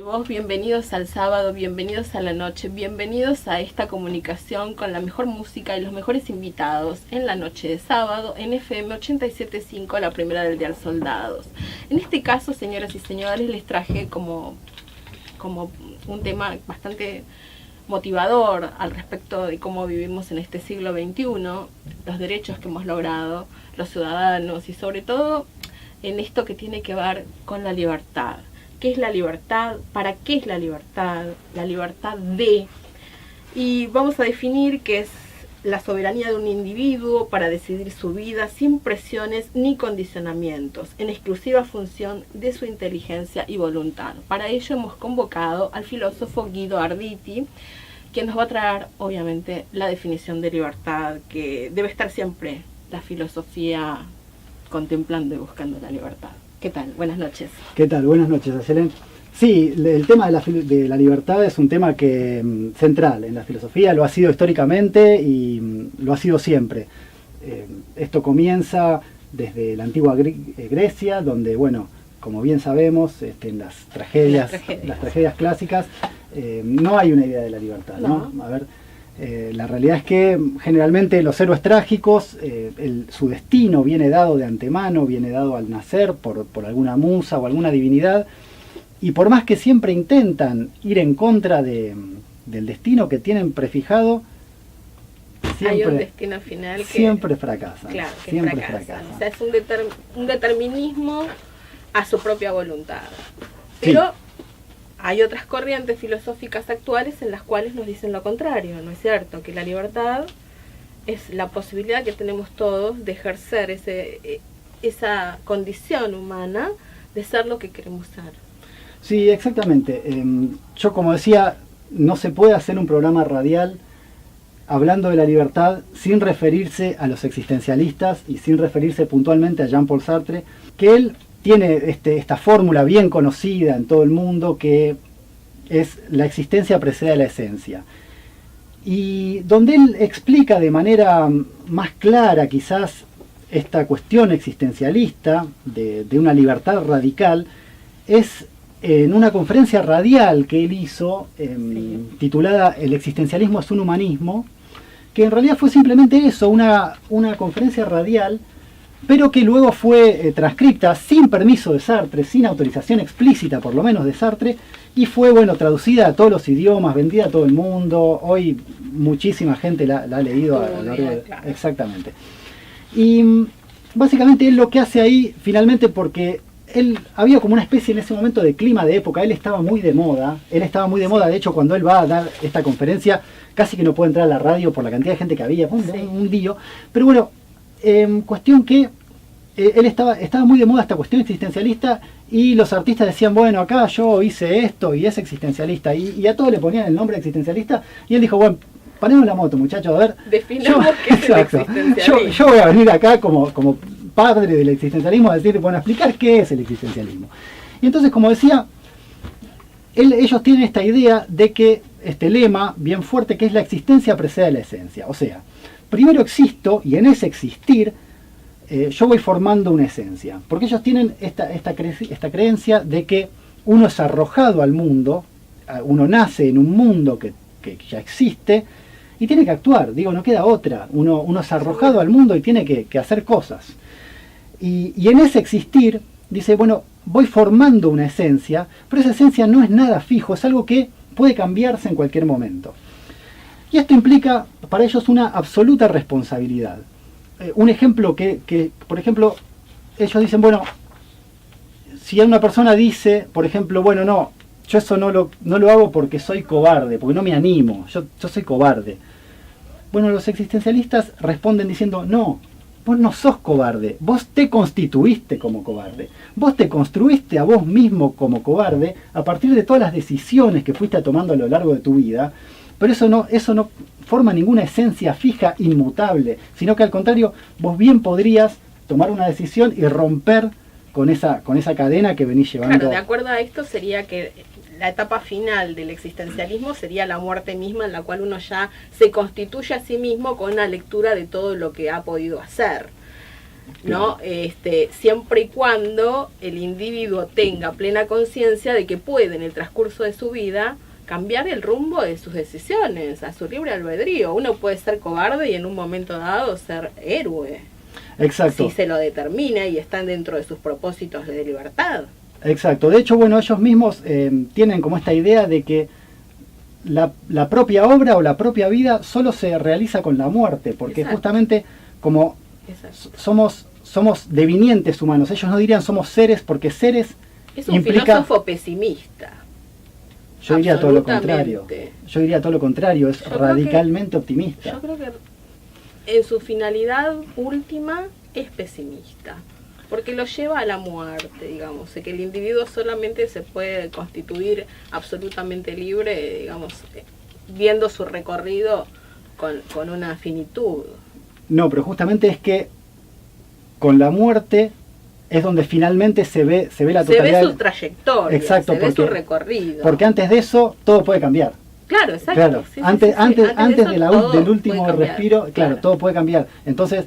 vos, bienvenidos al sábado, bienvenidos a la noche, bienvenidos a esta comunicación con la mejor música y los mejores invitados en la noche de sábado en FM 87.5, la primera del Dial Soldados. En este caso, señoras y señores, les traje como un tema bastante motivador al respecto de cómo vivimos en este siglo XXI, los derechos que hemos logrado los ciudadanos y sobre todo en esto que tiene que ver con la libertad. ¿Qué es la libertad? ¿Para qué es la libertad? La libertad de... Y vamos a definir qué es la soberanía de un individuo para decidir su vida sin presiones ni condicionamientos, en exclusiva función de su inteligencia y voluntad. Para ello hemos convocado al filósofo Guido Arditi, quien nos va a traer, obviamente, la definición de libertad, que debe estar siempre la filosofía contemplando y buscando la libertad. ¿Qué tal? Buenas noches. ¿Qué tal? Buenas noches, Ayelen. Sí, el tema de la libertad es un tema que central en la filosofía, lo ha sido históricamente y lo ha sido siempre. Esto comienza desde la antigua Grecia, donde, bueno, como bien sabemos, en las tragedias clásicas, no hay una idea de la libertad, ¿no? A ver, la realidad es que generalmente los héroes trágicos, su destino viene dado de antemano, viene dado al nacer por alguna musa o alguna divinidad, y por más que siempre intentan ir en contra del destino que tienen prefijado, hay un destino final que siempre fracasa. Claro, que siempre fracasa. O sea, es un determinismo a su propia voluntad. Pero sí, hay otras corrientes filosóficas actuales en las cuales nos dicen lo contrario, ¿no es cierto? Que la libertad es la posibilidad que tenemos todos de ejercer esa condición humana de ser lo que queremos ser. Sí, exactamente. Yo, como decía, no se puede hacer un programa radial hablando de la libertad sin referirse a los existencialistas y sin referirse puntualmente a Jean-Paul Sartre, que él tiene esta fórmula bien conocida en todo el mundo, que es la existencia precede a la esencia. Y donde él explica de manera más clara quizás esta cuestión existencialista de una libertad radical, es en una conferencia radial que él hizo, titulada El existencialismo es un humanismo, que en realidad fue simplemente eso, una conferencia radial, pero que luego fue transcripta sin permiso de Sartre, sin autorización explícita por lo menos de Sartre, y fue, bueno, traducida a todos los idiomas, vendida a todo el mundo. Hoy muchísima gente la ha leído a lo largo de... Claro. Exactamente. Y básicamente él lo que hace ahí, finalmente, porque él había como una especie en ese momento de clima de época, él estaba muy de moda, de hecho cuando él va a dar esta conferencia casi que no puede entrar a la radio por la cantidad de gente que había, un lío, pero bueno, cuestión que él estaba muy de moda esta cuestión existencialista, y los artistas decían, bueno, acá yo hice esto y es existencialista, y a todos le ponían el nombre de existencialista, y él dijo, bueno, paremos la moto, muchachos, a ver. Definamos qué es el existencialismo. Yo voy a venir acá como padre del existencialismo a decir, bueno, a explicar qué es el existencialismo. Y entonces, como decía, ellos tienen esta idea de que, este lema bien fuerte, que es la existencia precede a la esencia. O sea, primero existo, y en ese existir yo voy formando una esencia. Porque ellos tienen esta creencia de que uno es arrojado al mundo, uno nace en un mundo que ya existe, y tiene que actuar, no queda otra. Uno es arrojado al mundo y tiene que hacer cosas. Y en ese existir, dice, bueno, voy formando una esencia, pero esa esencia no es nada fijo, es algo que puede cambiarse en cualquier momento. Y esto implica para ellos una absoluta responsabilidad. Un ejemplo que, por ejemplo, ellos dicen, bueno, si una persona dice, por ejemplo, bueno, no, yo eso no lo hago porque soy cobarde, porque no me animo, yo soy cobarde. Bueno, los existencialistas responden diciendo, no, vos no sos cobarde, vos te constituiste como cobarde, vos te construiste a vos mismo como cobarde a partir de todas las decisiones que fuiste tomando a lo largo de tu vida, pero eso no forma ninguna esencia fija, inmutable, sino que al contrario, vos bien podrías tomar una decisión y romper con esa cadena que venís llevando. Claro, de acuerdo a esto sería que la etapa final del existencialismo sería la muerte misma, en la cual uno ya se constituye a sí mismo con una lectura de todo lo que ha podido hacer. ¿no? Siempre y cuando el individuo tenga plena conciencia de que puede en el transcurso de su vida cambiar el rumbo de sus decisiones, a su libre albedrío. Uno puede ser cobarde y en un momento dado ser héroe. Exacto. Si se lo determina y están dentro de sus propósitos de libertad. Exacto. De hecho, bueno, ellos mismos tienen como esta idea de que la propia obra o la propia vida solo se realiza con la muerte, porque Exacto. justamente como somos devinientes humanos, ellos no dirían somos seres, porque seres es un implica... filósofo pesimista. Yo diría todo lo contrario. Yo diría todo lo contrario, es radicalmente optimista. Yo creo que en su finalidad última es pesimista, porque lo lleva a la muerte, digamos, de que el individuo solamente se puede constituir absolutamente libre, digamos, viendo su recorrido con una finitud. No, pero justamente es que con la muerte es donde finalmente se ve la totalidad. Se ve su trayectoria, exacto, se ve su recorrido. Porque antes de eso todo puede cambiar. Claro, exacto. Claro. Sí, antes de del último respiro, claro, todo puede cambiar. Entonces,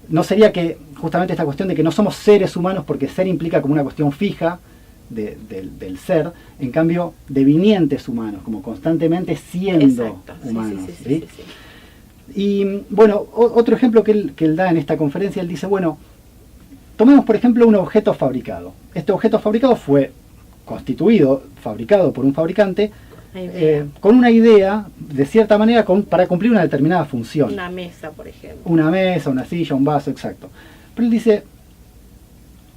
no sería que justamente esta cuestión de que no somos seres humanos, porque ser implica como una cuestión fija del ser, en cambio, devinientes humanos, como constantemente siendo humanos. ¿Sí? Y bueno, otro ejemplo que él da en esta conferencia, él dice, bueno, tomemos por ejemplo un objeto fabricado. Este objeto fabricado fue constituido, fabricado por un fabricante, con una idea, de cierta manera, para cumplir una determinada función. Una mesa, por ejemplo. Una mesa, una silla, un vaso, exacto. Pero él dice,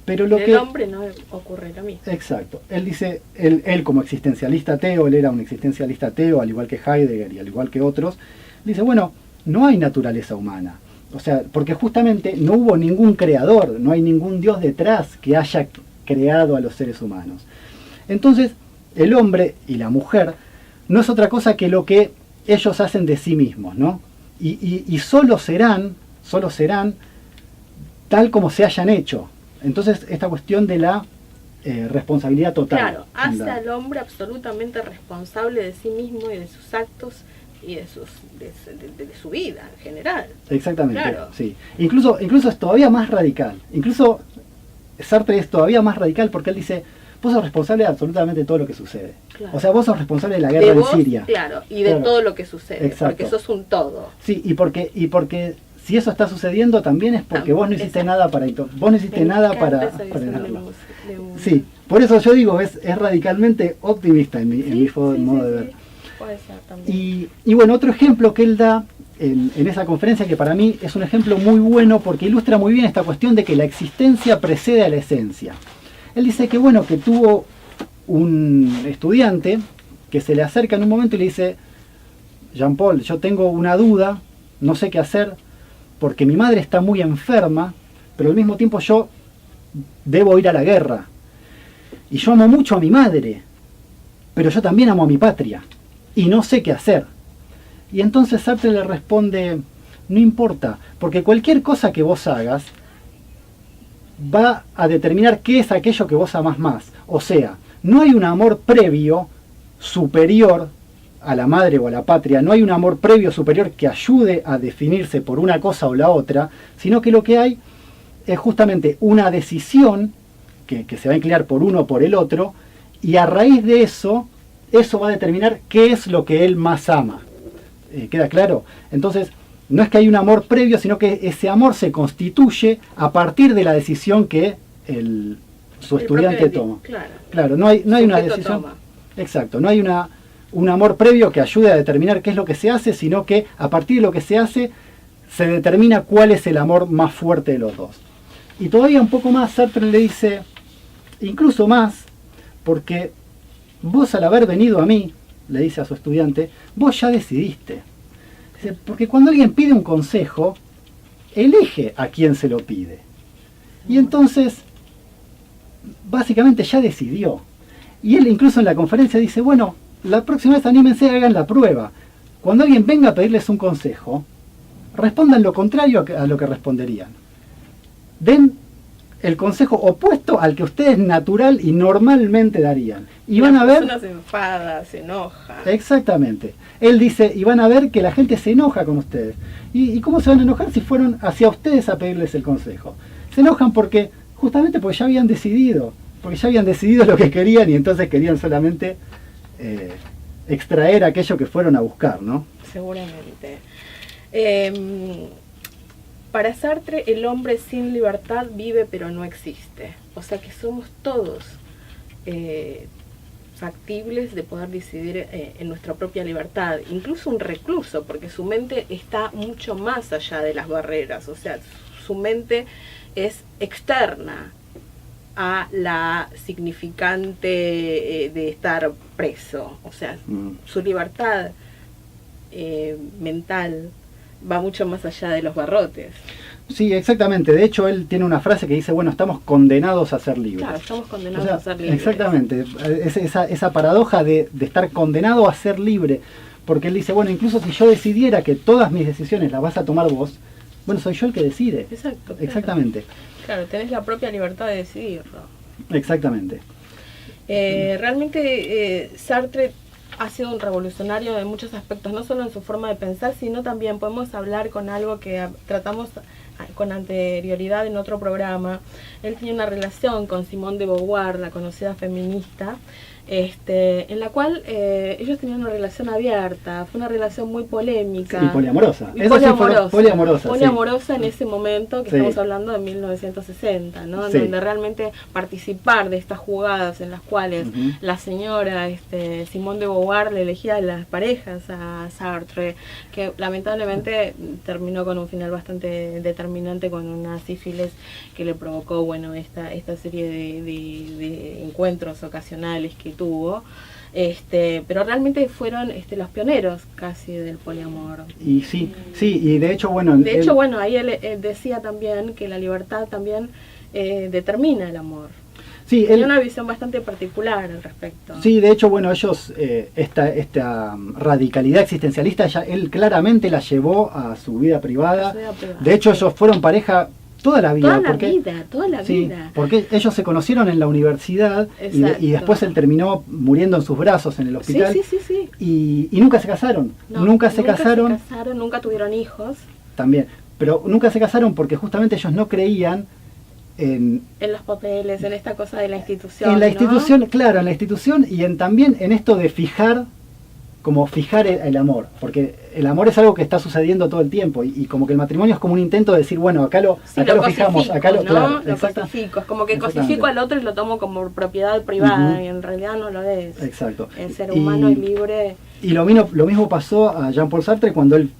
pero lo el que... El hombre no ocurre lo mismo. Exacto. Él dice, él como existencialista ateo, él era un existencialista ateo, al igual que Heidegger y al igual que otros, dice, bueno, no hay naturaleza humana. O sea, porque justamente no hubo ningún creador, no hay ningún Dios detrás que haya creado a los seres humanos. Entonces, el hombre y la mujer no es otra cosa que lo que ellos hacen de sí mismos, ¿no? Y solo serán tal como se hayan hecho. Entonces, esta cuestión de la responsabilidad total. Claro, hace al hombre absolutamente responsable de sí mismo y de sus actos y de su vida en general. Exactamente, claro. Sí. Incluso es todavía más radical. Incluso Sartre es todavía más radical porque él dice, vos sos responsable de absolutamente todo lo que sucede. Claro. O sea, vos sos responsable de la guerra en Siria. Claro, y de todo lo que sucede, exacto. Porque sos un todo. Sí, y porque si eso está sucediendo también es porque vos no hiciste nada para ganarlo. Sí, por eso yo digo, es radicalmente optimista en mi modo de ver. Puede ser también. Y bueno, otro ejemplo que él da en esa conferencia, que para mí es un ejemplo muy bueno porque ilustra muy bien esta cuestión de que la existencia precede a la esencia. Él dice que bueno, que tuvo un estudiante que se le acerca en un momento y le dice, Jean-Paul, yo tengo una duda, no sé qué hacer, porque mi madre está muy enferma, pero al mismo tiempo yo debo ir a la guerra. Y yo amo mucho a mi madre, pero yo también amo a mi patria. Y no sé qué hacer. Y entonces Sartre le responde, no importa, porque cualquier cosa que vos hagas va a determinar qué es aquello que vos amás más. O sea, no hay un amor previo superior a la madre o a la patria, no hay un amor previo superior que ayude a definirse por una cosa o la otra, sino que lo que hay es justamente una decisión que se va a inclinar por uno o por el otro, y a raíz de eso va a determinar qué es lo que él más ama. ¿Queda claro? Entonces, no es que hay un amor previo, sino que ese amor se constituye a partir de la decisión que su estudiante toma. Claro, no hay una decisión. Toma. Exacto, no hay un amor previo que ayude a determinar qué es lo que se hace, sino que a partir de lo que se hace, se determina cuál es el amor más fuerte de los dos. Y todavía un poco más, Sartre le dice, incluso más, porque vos al haber venido a mí, le dice a su estudiante, vos ya decidiste. Dice, porque cuando alguien pide un consejo, elige a quién se lo pide. Y entonces, básicamente ya decidió. Y él incluso en la conferencia dice, bueno, la próxima vez anímense, hagan la prueba. Cuando alguien venga a pedirles un consejo, respondan lo contrario a lo que responderían. Den el consejo opuesto al que ustedes natural y normalmente darían. Y van a ver... La persona se enfada, se enoja. Exactamente. Él dice, y van a ver que la gente se enoja con ustedes. ¿Y cómo se van a enojar si fueron hacia ustedes a pedirles el consejo? Se enojan justamente porque ya habían decidido lo que querían y entonces querían solamente extraer aquello que fueron a buscar, ¿no? Seguramente. Para Sartre, el hombre sin libertad vive pero no existe. O sea que somos todos factibles de poder decidir en nuestra propia libertad. Incluso un recluso, porque su mente está mucho más allá de las barreras. O sea, su mente es externa a la significante de estar preso. O sea, su libertad mental va mucho más allá de los barrotes. Sí, exactamente. De hecho, él tiene una frase que dice, bueno, estamos condenados a ser libres. Claro, estamos condenados a ser libres. Exactamente. Esa paradoja de estar condenado a ser libre. Porque él dice, bueno, incluso si yo decidiera que todas mis decisiones las vas a tomar vos, bueno, soy yo el que decide. Exacto. Claro. Exactamente. Claro, tenés la propia libertad de decidirlo. Exactamente. Realmente Sartre ha sido un revolucionario en muchos aspectos, no solo en su forma de pensar, sino también podemos hablar con algo que tratamos con anterioridad en otro programa. Él tenía una relación con Simone de Beauvoir, la conocida feminista, en la cual ellos tenían una relación abierta, fue una relación muy polémica. Y poliamorosa. Poliamorosa en ese momento, que estamos hablando de 1960, ¿no? Sí. Donde realmente participar de estas jugadas en las cuales la señora Simone de Beauvoir le elegía las parejas a Sartre, que lamentablemente terminó con un final bastante determinante, con una sífilis que le provocó, bueno, esta serie de encuentros ocasionales que tuvo, pero realmente fueron los pioneros casi del poliamor. Y sí, y de hecho, bueno... ahí él decía también que la libertad también determina el amor. Sí, tenía una visión bastante particular al respecto. Sí, de hecho, bueno, ellos, esta radicalidad existencialista, él claramente la llevó a su vida privada. De hecho, ellos fueron pareja toda la vida. Toda la vida. Porque ellos se conocieron en la universidad y después él terminó muriendo en sus brazos en el hospital. Sí. Y nunca se casaron. Nunca se casaron, nunca tuvieron hijos. También. Pero nunca se casaron porque justamente ellos no creían en los papeles, en esta cosa de la institución. En la institución, claro, en la institución y también en esto de fijar el amor, porque el amor es algo que está sucediendo todo el tiempo y como que el matrimonio es como un intento de decir, bueno, acá lo fijamos, acá lo, ¿no? claro, lo cosifico, es como que cosifico al otro y lo tomo como propiedad privada y en realidad no lo es. Exacto. El ser humano es libre. Y lo mismo pasó a Jean-Paul Sartre cuando él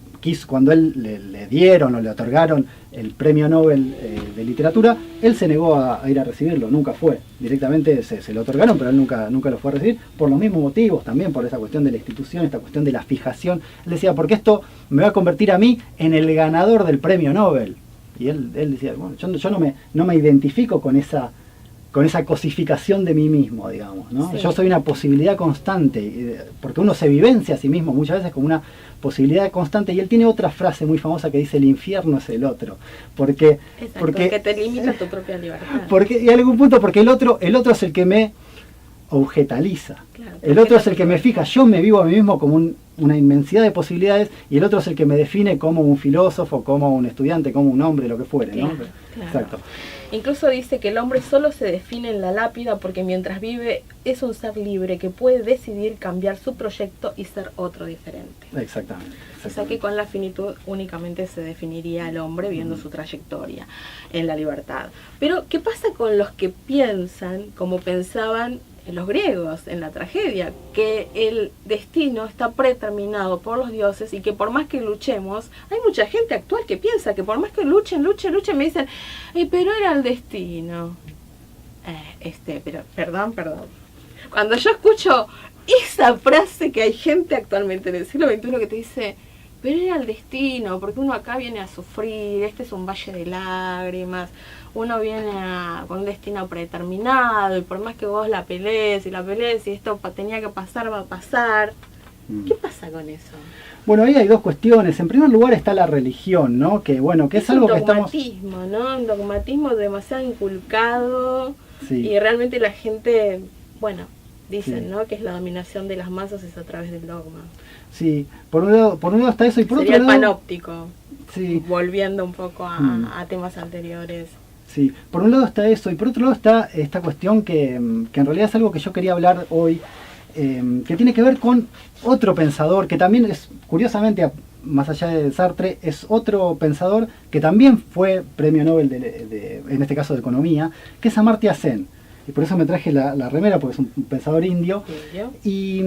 le dieron o le otorgaron el premio Nobel de literatura, él se negó a ir a recibirlo, nunca fue. Directamente se lo otorgaron, pero él nunca lo fue a recibir, por los mismos motivos, también por esa cuestión de la institución, esta cuestión de la fijación. Él decía, porque esto me va a convertir a mí en el ganador del premio Nobel. Y él decía, bueno, yo no me identifico con esa cosificación de mí mismo, digamos, ¿no? Sí. Yo soy una posibilidad constante, porque uno se vivencia a sí mismo muchas veces como una posibilidad constante, y él tiene otra frase muy famosa que dice, el infierno es el otro, porque te limita tu propia libertad. Y a algún punto, porque el otro es el que me objetaliza, claro, el otro es el que me fija, yo me vivo a mí mismo como una inmensidad de posibilidades, y el otro es el que me define como un filósofo, como un estudiante, como un hombre, lo que fuere, claro, ¿no? Claro. Exacto. Incluso dice que el hombre solo se define en la lápida porque mientras vive es un ser libre que puede decidir cambiar su proyecto y ser otro diferente. Exactamente. O sea que con la finitud únicamente se definiría el hombre viendo su trayectoria en la libertad. Pero, ¿qué pasa con los que piensan como pensaban los griegos en la tragedia? Que el destino está predeterminado por los dioses y que por más que luchemos, hay mucha gente actual que piensa que por más que luchen, me dicen, pero era el destino. Pero, perdón. Cuando yo escucho esa frase que hay gente actualmente en el siglo XXI que te dice, pero era el destino, porque uno acá viene a sufrir, este es un valle de lágrimas, uno viene con un destino predeterminado y por más que vos la pelees y esto tenía que pasar, va a pasar. ¿Qué pasa con eso? Bueno, ahí hay dos cuestiones. En primer lugar está la religión, ¿no? Que es algo que estamos... ¿no? Un dogmatismo demasiado inculcado, sí. Y realmente la gente, dicen, sí, ¿no? Que es la dominación de las masas es a través del dogma. Sí, por un lado está eso y por Sería otro lado... el panóptico, sí. Volviendo un poco a temas anteriores. Sí, por un lado está eso, y por otro lado está esta cuestión que en realidad es algo que yo quería hablar hoy, que tiene que ver con otro pensador, que también es, curiosamente, más allá de Sartre, es otro pensador que también fue premio Nobel, en este caso de Economía, que es Amartya Sen. Y por eso me traje la remera, porque es un pensador indio, y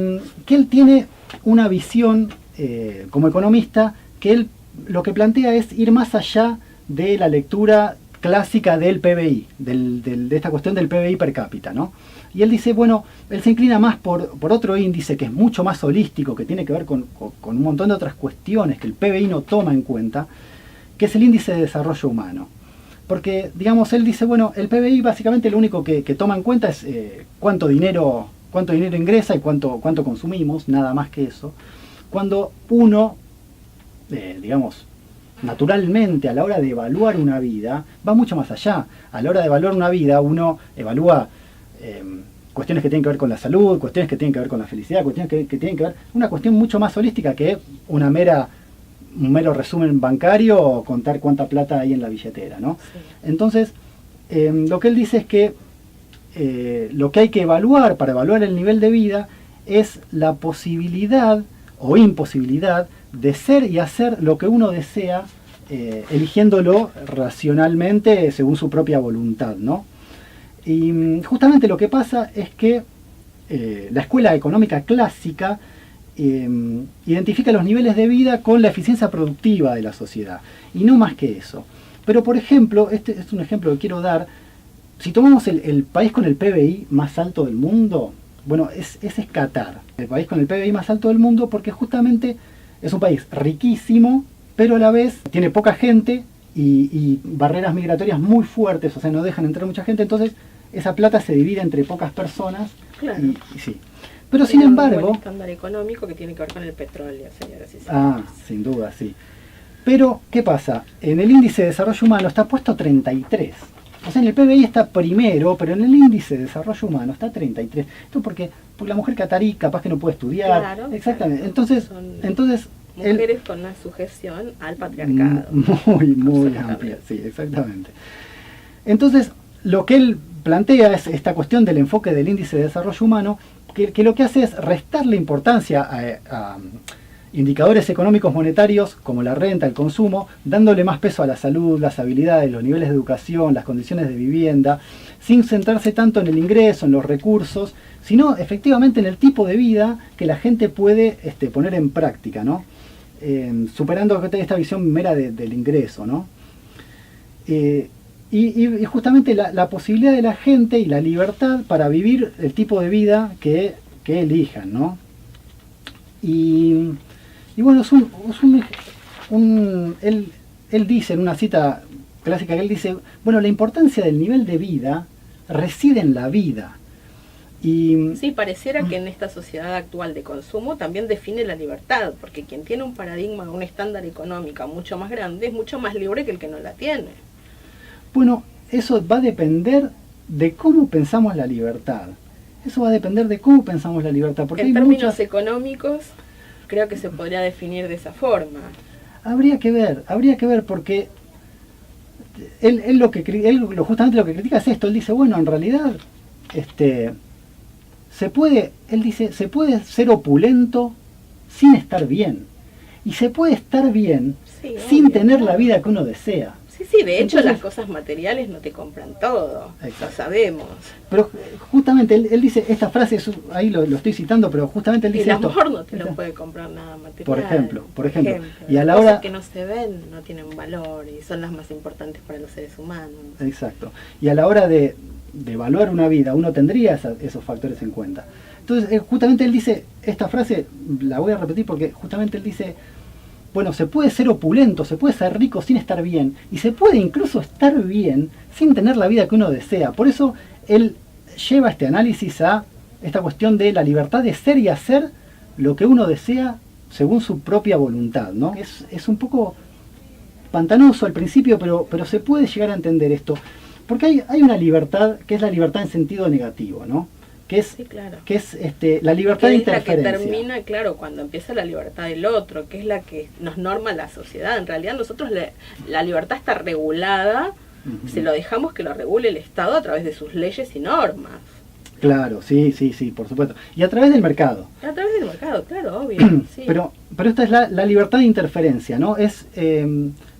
que él tiene una visión como economista, que él lo que plantea es ir más allá de la lectura clásica del PBI, de esta cuestión del PBI per cápita, ¿no? Y él dice, bueno, él se inclina más por otro índice que es mucho más holístico, que tiene que ver con un montón de otras cuestiones que el PBI no toma en cuenta, que es el índice de desarrollo humano. Porque, digamos, él dice, bueno, el PBI básicamente lo único que toma en cuenta es cuánto dinero ingresa y cuánto consumimos, nada más que eso. Cuando uno, digamos, naturalmente a la hora de evaluar una vida, va mucho más allá. A la hora de evaluar una vida, uno evalúa cuestiones que tienen que ver con la salud, cuestiones que tienen que ver con la felicidad, cuestiones que tienen que ver, una cuestión mucho más holística que un mero resumen bancario o contar cuánta plata hay en la billetera, ¿no? Sí. Entonces, lo que él dice es que lo que hay que evaluar para evaluar el nivel de vida es la posibilidad o imposibilidad de ser y hacer lo que uno desea, eligiéndolo racionalmente según su propia voluntad, ¿no? Y justamente lo que pasa es que la escuela económica clásica identifica los niveles de vida con la eficiencia productiva de la sociedad, y no más que eso. Pero, por ejemplo, este es un ejemplo que quiero dar, si tomamos el país con el PBI más alto del mundo, bueno, ese es Qatar, el país con el PBI más alto del mundo, porque justamente es un país riquísimo, pero a la vez tiene poca gente y barreras migratorias muy fuertes, o sea, no dejan entrar mucha gente, entonces esa plata se divide entre pocas personas. Claro. Y sí. Pero sin embargo... un estándar económico que tiene que ver con el petróleo, señoras y señores. Ah, sin duda, sí. Pero, ¿qué pasa? En el índice de desarrollo humano está puesto 33. O sea, en el PBI está primero, pero en el índice de desarrollo humano está 33. Esto porque la mujer catarí capaz que no puede estudiar. Claro, exactamente. Claro. Entonces mujeres con una sujeción al patriarcado. Muy amplia, sí, exactamente. Entonces, lo que él plantea es esta cuestión del enfoque del índice de desarrollo humano, que lo que hace es restarle importancia a indicadores económicos monetarios como la renta, el consumo, dándole más peso a la salud, las habilidades, los niveles de educación, las condiciones de vivienda, sin centrarse tanto en el ingreso, en los recursos, sino efectivamente en el tipo de vida que la gente puede poner en práctica, ¿no? Superando esta visión mera del ingreso, ¿no? Y justamente la posibilidad de la gente y la libertad para vivir el tipo de vida que elijan, ¿no? Y bueno, él dice en una cita clásica, que él dice, bueno, la importancia del nivel de vida reside en la vida. Y sí, pareciera que en esta sociedad actual de consumo también define la libertad, porque quien tiene un paradigma, un estándar económico mucho más grande, es mucho más libre que el que no la tiene. Bueno, eso va a depender de cómo pensamos la libertad. Eso va a depender de cómo pensamos la libertad. Porque en términos económicos, creo que se podría definir de esa forma. Habría que ver, porque él justamente lo que critica es esto. Él dice, bueno, en realidad, se puede ser opulento sin estar bien. Y se puede estar bien sin tener la vida que uno desea. Sí, de hecho las cosas materiales no te compran todo, exacto. Lo sabemos. Pero justamente él dice esta frase, ahí lo estoy citando, pero justamente él dice el amor no te lo puede comprar nada material. Por ejemplo. Y a la hora... cosas que no se ven no tienen valor y son las más importantes para los seres humanos. Exacto. Y a la hora de evaluar una vida, uno tendría esos factores en cuenta. Entonces, justamente él dice, esta frase, la voy a repetir porque justamente él dice... Bueno, se puede ser opulento, se puede ser rico sin estar bien, y se puede incluso estar bien sin tener la vida que uno desea. Por eso él lleva este análisis a esta cuestión de la libertad de ser y hacer lo que uno desea según su propia voluntad, ¿no? Es un poco pantanoso al principio, pero se puede llegar a entender esto. Porque hay una libertad que es la libertad en sentido negativo, ¿no? Que es, sí, claro. Que es la libertad de interferencia. La que termina, claro, cuando empieza la libertad del otro, que es la que nos norma la sociedad. En realidad nosotros la libertad está regulada Se lo dejamos que lo regule el Estado a través de sus leyes y normas. Claro, sí, por supuesto. Y a través del mercado. A través del mercado, claro, obvio. Sí. Pero esta es la libertad de interferencia, ¿no? Es,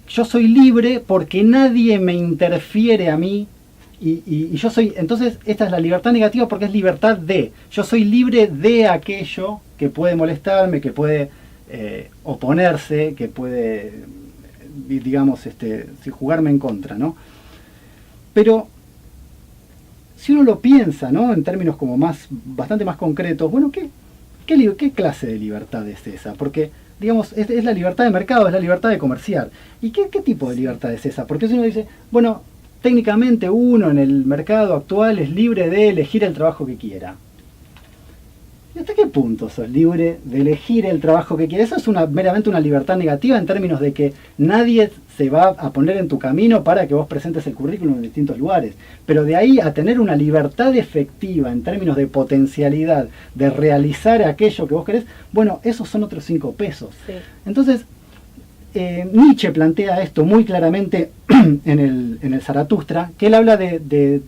yo soy libre porque nadie me interfiere a mí y yo soy... Entonces, esta es la libertad negativa porque es libertad de. Yo soy libre de aquello que puede molestarme, que puede oponerse, que puede, digamos, jugarme en contra, ¿no? Pero... si uno lo piensa, ¿no? En términos como bastante más concretos, bueno, ¿qué clase de libertad es esa? Porque, digamos, es la libertad de mercado, es la libertad de comerciar. ¿Y qué tipo de libertad es esa? Porque si uno dice, bueno, técnicamente uno en el mercado actual es libre de elegir el trabajo que quiera. ¿Y hasta qué punto sos libre de elegir el trabajo que quieres? Eso es meramente una libertad negativa en términos de que nadie se va a poner en tu camino para que vos presentes el currículum en distintos lugares. Pero de ahí a tener una libertad efectiva en términos de potencialidad, de realizar aquello que vos querés, bueno, esos son otros 5 pesos. Sí. Entonces, Nietzsche plantea esto muy claramente en el Zaratustra, que él habla de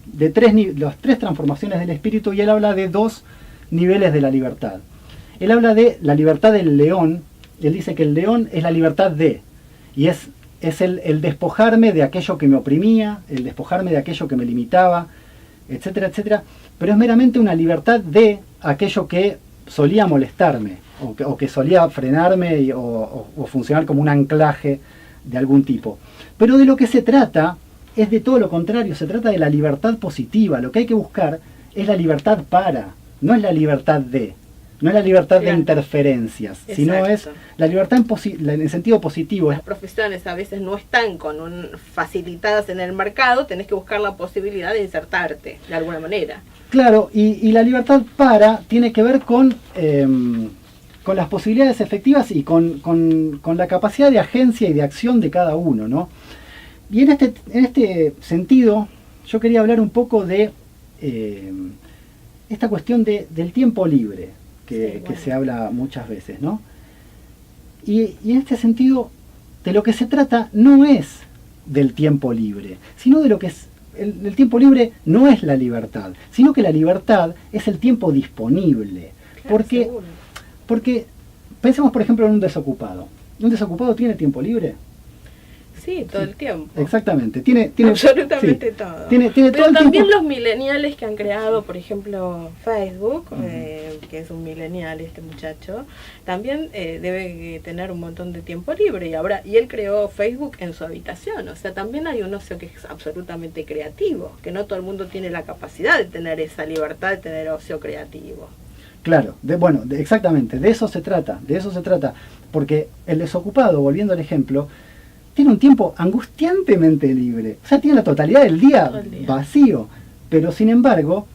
las 3 transformaciones del espíritu y él habla de 2 niveles de la libertad. Él habla de la libertad del león, y él dice que el león es la libertad de, y es el despojarme de aquello que me oprimía, el despojarme de aquello que me limitaba, etcétera, etcétera, pero es meramente una libertad de aquello que solía molestarme, o que solía frenarme o funcionar como un anclaje de algún tipo. Pero de lo que se trata es de todo lo contrario, se trata de la libertad positiva. Lo que hay que buscar es la libertad para, no es la libertad de, no es la libertad de interferencias, sino es la libertad en sentido positivo. Las profesiones a veces no están facilitadas en el mercado, tenés que buscar la posibilidad de insertarte de alguna manera. Claro, y la libertad para tiene que ver con las posibilidades efectivas y con la capacidad de agencia y de acción de cada uno, ¿no? Y en este sentido, yo quería hablar un poco de esta cuestión del tiempo libre, que se habla muchas veces, ¿no? Y en este sentido, de lo que se trata no es del tiempo libre, sino de lo que es el tiempo libre no es la libertad, sino que la libertad es el tiempo disponible. Claro, porque pensemos, por ejemplo, en un desocupado. ¿Un desocupado tiene tiempo libre? Sí, todo el tiempo. Exactamente. Tiene absolutamente todo. Tiene pero todo el también tiempo. Los millennials que han creado, por ejemplo, Facebook, que es un millennial este muchacho, también debe tener un montón de tiempo libre. Y él creó Facebook en su habitación. O sea, también hay un ocio que es absolutamente creativo, que no todo el mundo tiene la capacidad de tener esa libertad de tener ocio creativo. Claro, exactamente, de eso se trata, porque el desocupado, volviendo al ejemplo, tiene un tiempo angustiantemente libre, o sea, tiene la totalidad del día vacío, pero sin embargo,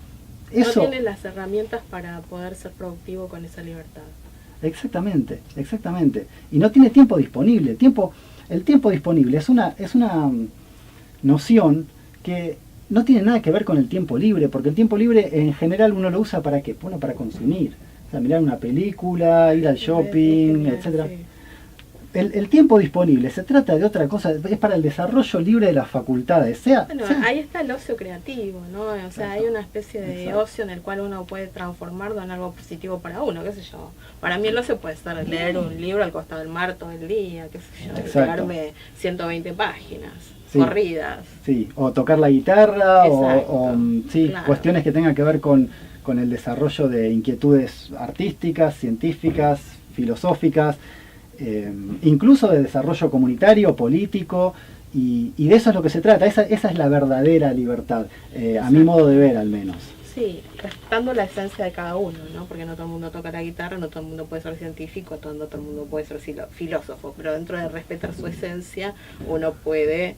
eso... No tiene las herramientas para poder ser productivo con esa libertad. Exactamente, y no tiene tiempo disponible, el tiempo disponible es una noción que no tiene nada que ver con el tiempo libre, porque el tiempo libre en general uno lo usa ¿para qué? Bueno, para consumir, o sea, mirar una película, ir al shopping, etcétera. Sí. El tiempo disponible se trata de otra cosa, es para el desarrollo libre de las facultades. Ahí está el ocio creativo, ¿no? O sea, hay una especie de ocio en el cual uno puede transformarlo en algo positivo para uno, qué sé yo. Para mí el ocio puede ser leer un libro al costado del mar todo el día, qué sé yo, pegarme 120 páginas. Sí, corridas. Sí, o tocar la guitarra, cuestiones que tengan que ver con el desarrollo de inquietudes artísticas, científicas, filosóficas, incluso de desarrollo comunitario, político, y de eso es lo que se trata. Esa es la verdadera libertad, a mi modo de ver al menos. Sí, respetando la esencia de cada uno, ¿no? Porque no todo el mundo toca la guitarra, no todo el mundo puede ser científico, no todo el mundo puede ser filósofo, pero dentro de respetar su esencia, uno puede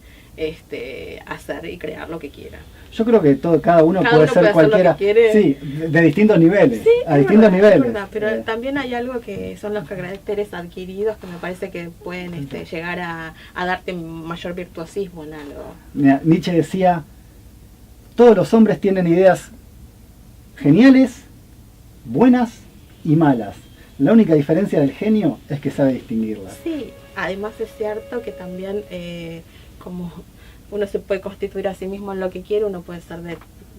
hacer y crear lo que quiera. Yo creo que cada uno puede ser cualquiera, sí, de distintos niveles, sí, a distintos niveles. Es verdad, pero también hay algo que son los caracteres adquiridos que me parece que pueden llegar a darte mayor virtuosismo en algo. Mira, Nietzsche decía, todos los hombres tienen ideas geniales, buenas y malas. La única diferencia del genio es que sabe distinguirlas. Sí, además es cierto que también como Uno se puede constituir a sí mismo en lo que quiere, uno puede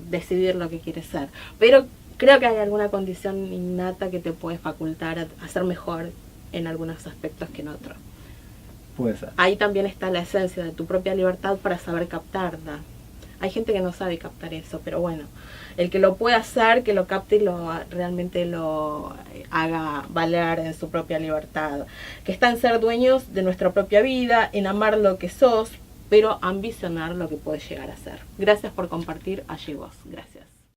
decidir lo que quiere ser. Pero creo que hay alguna condición innata que te puede facultar a ser mejor en algunos aspectos que en otros. Puede ser. Ahí también está la esencia de tu propia libertad para saber captarla. Hay gente que no sabe captar eso, pero bueno, el que lo pueda hacer, que lo capte y realmente lo haga valer en su propia libertad. Que está en ser dueños de nuestra propia vida, en amar lo que sos, pero ambicionar lo que puedes llegar a ser. Gracias por compartir. Allí vos. Gracias.